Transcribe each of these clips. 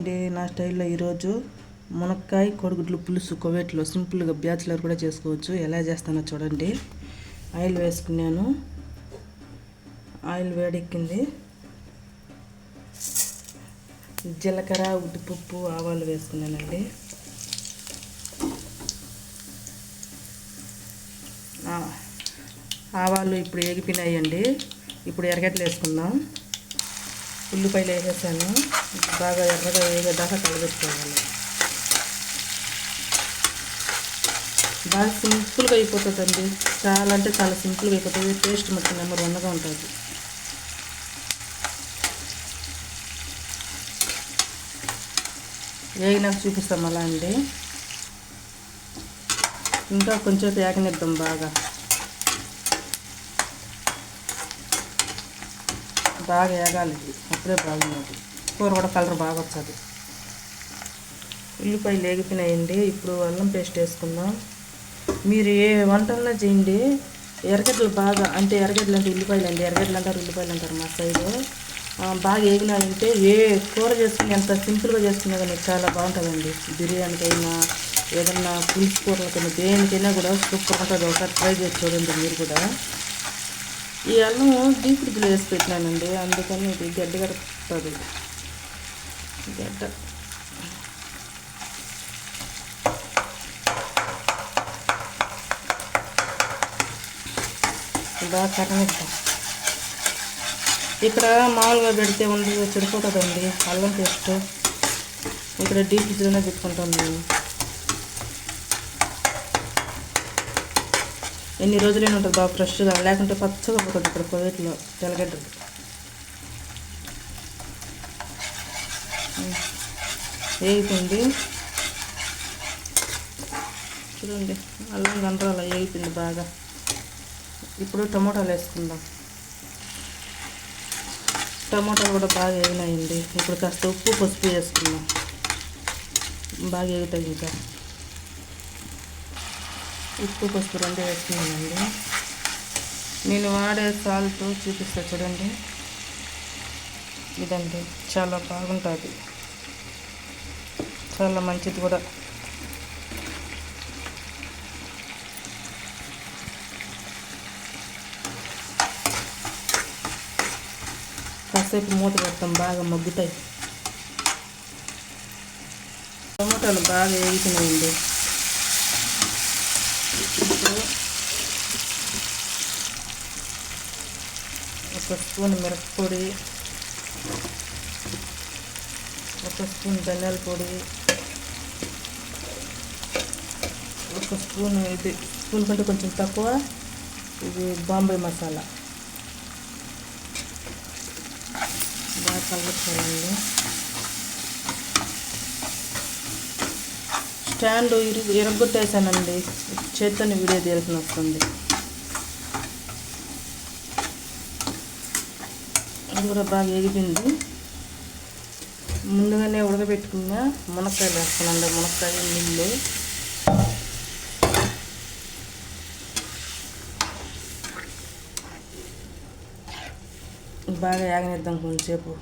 నా స్టైల్లో ఈరోజు మునక్కాయ కోడిగుడ్లు పులుసు కువైట్లో సింపుల్గా బ్యాచిలర్ కూడా చేసుకోవచ్చు. ఎలా చేస్తానో చూడండి. ఆయిల్ వేసుకున్నాను, ఆయిల్ వేడెక్కింది. జీలకర్ర, ఉద్దిపప్పు, ఆవాలు వేసుకున్నానండి. ఆవాలు ఇప్పుడు ఎగిపోయినాయండి. ఇప్పుడు ఎర్రగడ్డలు వేసుకుందాం. ఉల్లిపాయలు వేసేసాను. బాగా ఎర్రగా వేగేదాకా కలబెట్టుకోవాలి. బాగా సింపుల్గా అయిపోతుందండి. చాలా అంటే చాలా సింపుల్గా అయిపోతుంది. టేస్ట్ మొత్తం నెంబర్ 1గా ఉంటుంది. వేగినాక చూపిస్తాం అలా అండి. ఇంకా కొంచెం వేగనిద్దాం. బాగా వేగాలి. అప్పుడే బాగున్నది. కూర కూడా కలర్ బాగా వస్తుంది. ఉల్లిపాయలు వేగిపోయినాయండి. ఇప్పుడు అల్లం పేస్ట్ వేసుకుందాం. మీరు ఏ వంటన్నా చేయండి, ఎర్రగడ్డలు బాగా అంటే ఎర్రగడ్డలు అంటే ఉల్లిపాయలు అండి. ఎర్రగడ్డలు అంటారు, ఉల్లిపాయలు అంటారు మా సైడు. బాగా వేగినాయంటే ఏ కూర చేసుకుని ఎంత సింపుల్గా చేసుకున్నా కానీ చాలా బాగుంటుందండి. బిర్యానీకైనా ఏదన్నా పులుసు కూరలకైనా దేనికైనా కూడా సూపర్ ఉంటుంది. ఒకసారి ట్రై చేసి చూడండి మీరు కూడా. ఈ అల్లం డీప్ ఫ్రిడ్జ్లో వేసి పెట్టినానండి, అందుకని ఇది గడ్డ కడుపుతుంది. గడ్డ బాగా కరనిద్దాం. ఇక్కడ మామూలుగా పెడితే ఉండదు, చెడిపోతుందండి అల్లం పేస్ట్. ఇక్కడ డీప్ ఫ్రిడ్జ్లోనే పెట్టుకుంటాం మేము. ఎన్ని రోజులైనా ఉంటుంది బాగా ఫ్రెష్గా, లేకుంటే పచ్చగా పోతుంది ఇక్కడ కువైట్లో తెల్లగడ్డలు. వేగిపోయింది చూడండి. అల్లం గండ్రాల వేగిపోయింది బాగా. ఇప్పుడు టమోటాలు వేసుకుందాం. టమోటాలు కూడా బాగా వేగినాయండి. ఇప్పుడు కాస్త ఉప్పు, పసుపు వేసుకుందాం. బాగా వేగుతాయి. ఇంకా ఉప్పు, పసుపు 2 వేసుకున్నానండి. నేను వాడే సాల్ట్ చూపిస్తా చూడండి. ఇదండి, చాలా బాగుంటుంది, చాలా మంచిది కూడా. కాసేపు మూత పెడతాం, బాగా మగ్గుతాయి. టమాటాలు బాగా వేగుతున్నాయండి. ఇప్పుడు ఒక స్పూన్ మిరప్పొడి, ఒక స్పూన్ ధనియాల పొడి, ఒక స్పూన్ ఇది స్పూన్ కంటే కొంచెం తక్కువ ఇది బాంబాయి మసాలా బాగా కలుపుకోవాలండి. స్టాండ్ ఇరగొట్టేసానండి, చేత్తోని వీడియో తీయాల్సి వస్తుంది. అది కూడా బాగా ఎగిపోయింది. ముందుగానే ఉడకబెట్టుకున్న మునక్కాయలు వేస్తున్నాండి. మునక్కాయ నీళ్ళు బాగా యాగనిద్దాం కొంచెంసేపు.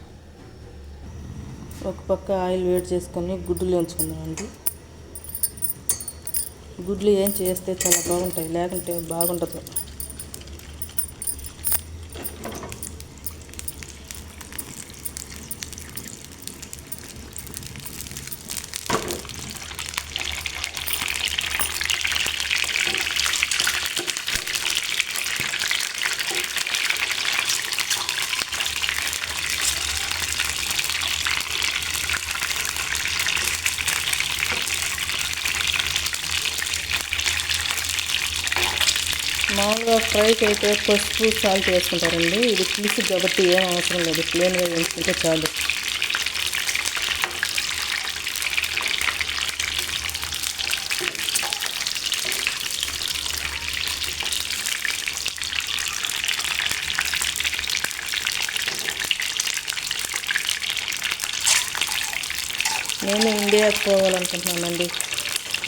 ఒక పక్క ఆయిల్ వేడి చేసుకొని గుడ్డులు వేయించుకుందామండి. గుడ్లు ఏం చేస్తే చాలా బాగుంటాయి, లేకుంటే బాగుండదు. మామూలుగా ఫ్రైకి అయితే పసుపు, సాల్ట్ వేసుకుంటారండి. ఇది పులుసు కాబట్టి ఏం అవసరం లేదు, ప్లెయిన్గా వేసుకుంటే చాలు. నేను ఇండియాకి పోవాలనుకుంటున్నానండి.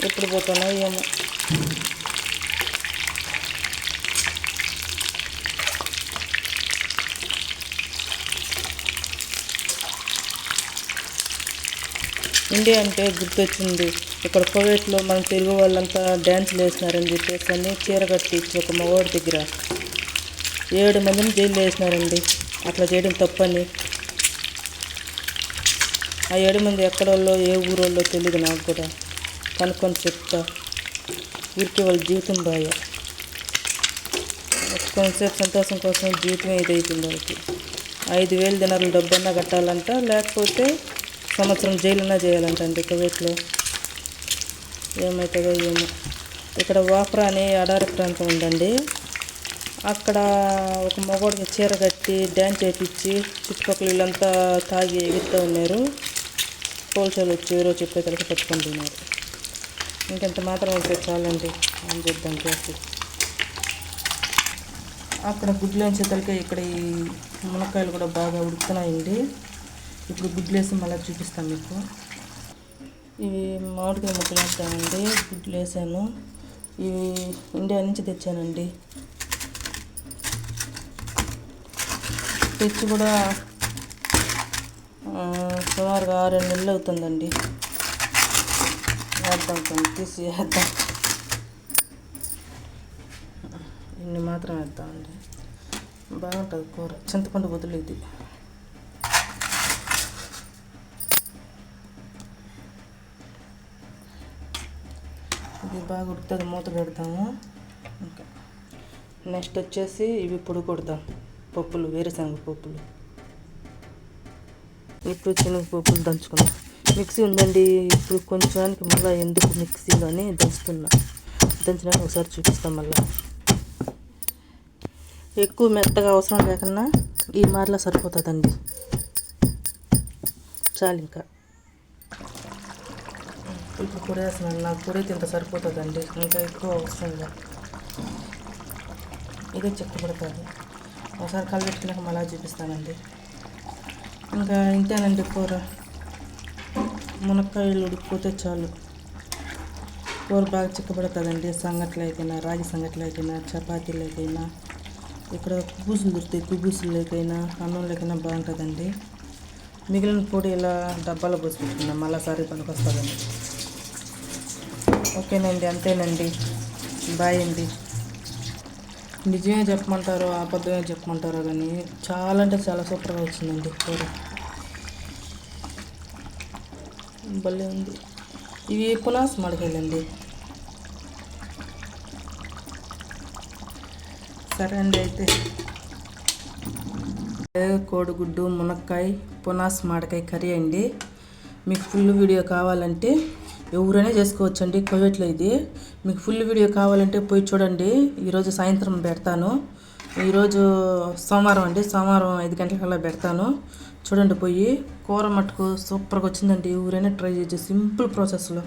ఎప్పుడు పోతానో ఏమో. ఇండియా అంటే గుర్తొచ్చింది. ఇక్కడ కువైట్లో మన తెలుగు వాళ్ళంతా డ్యాన్స్లు వేసినారని చెప్పేసి అని చీర కట్టించి ఒక మగవాడి దగ్గర 7 మందిని జైలు వేసినారండి. అట్లా చేయడం తప్పని. ఆ 7 మంది ఎక్కడోళ్ళో ఏ ఊరోళ్ళో తెలియదు నాకు కూడా. కనుక్కొని చెప్తా. ఊరికే వాళ్ళ జీవితం బాయ. కొంతసేపు సంతోషం కోసం జీవితమే ఇదైతుంది వాళ్ళకి. 5,000 దినాలు డబ్బన్నా కట్టాలంట, లేకపోతే సంవత్సరం జైలున్నా చేయాలంట అండి కువైట్లో. ఏమవుతుందో ఏమో. ఇక్కడ వాఫ్రా అనే అడారి ప్రాంతం ఉందండి. అక్కడ ఒక మగవాడికి చీర కట్టి డ్యాన్స్ చేయించి చుట్టుపక్కల వీళ్ళంతా తాగి ఎగురుతూ ఉన్నారు. పోల్చోళ్ళు వచ్చి ఎవరో చెప్పేతలకి పట్టుకుంటున్నారు. ఇంకెంత మాత్రం అయితే చాలండి అని చేద్దాం చేసి. అక్కడ గుడ్లు వేసేతలకే ఇక్కడ ఈ మునక్కాయలు కూడా బాగా ఉడుకుతున్నాయండి. ఇప్పుడు గుడ్లు వేసి మళ్ళీ చూపిస్తాను మీకు. ఇవి మామిడికాయ ముక్కలు వేస్తానండి. గుడ్లు వేసాను. ఇవి ఇండియా నుంచి తెచ్చానండి. తెచ్చి కూడా సుమారుగా 6-7 నెలలు అవుతుందండి. వేద్దాం తీసి వేద్దాం. ఇన్ని మాత్రం వేద్దామండి. బాగుంటుంది కూర. చింతపండు బదులు ఇది. ఇది బాగా ఉడుకుతుంది. మూత పెడతాము. ఇంకా నెక్స్ట్ వచ్చేసి ఇవి పొడి కొడదాం. పప్పులు, వేరుశనగ పప్పులు. ఇప్పుడు శనగపప్పులు దంచుకున్నాం. మిక్సీ ఉందండి. ఇప్పుడు కొంచెానికి మళ్ళీ ఎందుకు మిక్సీలోనే దంచుతున్నా. దంచినాక ఒకసారి చూపిస్తాం. మళ్ళీ ఎక్కువ మెత్తగా అవసరం లేకుండా ఈ మార్లా సరిపోతుందండి. చాలు. ఇంకా ఇప్పుడు పొడి వేస్తున్నాను. నాకు పొడి ఇంత సరిపోతుందండి. ఇంకా ఎక్కువ అవసరం లేదు. ఇదే చెక్కబడుతుంది. ఒకసారి కలిపెట్టుకున్నాక మళ్ళీ చూపిస్తానండి. ఇంకా ఇంతేనండి కూర. మునక్కాయలు ఉడికిపోతే చాలు. కూర బాగా చిక్కబడుతుందండి. సంగట్లకైనా, రాగి సంగట్లకైనా, చపాతీలకైనా, ఇక్కడ కుబూసులు దొరుకుతాయి. కుబూసులకైనా, అన్నంలోకైనా బాగుంటుందండి. మిగిలిన పొడి ఇలా డబ్బాలో పోసి పెట్టుకున్నాం. మళ్ళీ సారి పనికి వస్తుందండి. ఓకేనండి, అంతేనండి. బాయ్ అండి. నిజమే చెప్పమంటారో అబద్ధమే చెప్పమంటారో కానీ చాలా అంటే చాలా సూపర్గా వచ్చిందండి కూర. భలే ఉంది. ఇవి పునాస్ మామిడికాయలండి. సరే అండి. అయితే కోడిగుడ్డు, మునక్కాయ, పునాస్ మామిడికాయ కర్రీ అండి. మీకు ఫుల్ వీడియో కావాలంటే ఎవరైనా చేసుకోవచ్చండి కువైట్లో ఇది. మీకు ఫుల్ వీడియో కావాలంటే పోయి చూడండి. ఈరోజు సాయంత్రం పెడతాను. ఈరోజు సోమవారం అండి. సోమవారం 5 గంటలకల్లా పెడతాను. చూడండి పోయి. కూర మట్టుకు సూపర్గా వచ్చిందండి. ఎవరైనా ట్రై చేయొచ్చు సింపుల్ ప్రాసెస్లో.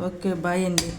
ఓకే, బాయ్ అండి.